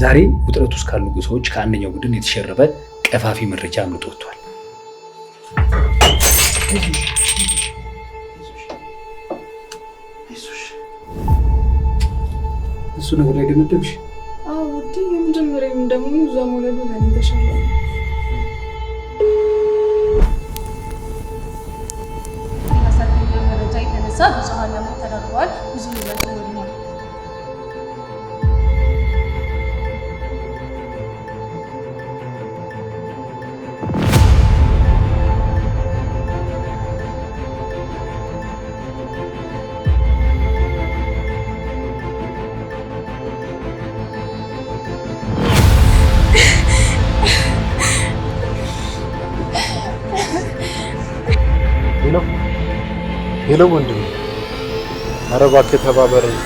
ዛሬ ውጥረት ውስጥ ካሉ ሰዎች ከአንደኛው ቡድን የተሸረበ ቀፋፊ መረጃ አምልጦ ወጥቷል። እሱ ነገር ላይ ደመደምሽ? አዎ ውዴ፣ የመጀመሪያው እንደሆነ እዛ መውለዱ ለኔ ተሻለ። ከሐሰተኛ መረጃ የተነሳ ብዙሃን ለሞት ተዳርገዋል። ብዙ ንብረት ወድሟል። ሄሎ ወንድም፣ ኧረ እባክህ ተባበረኝ።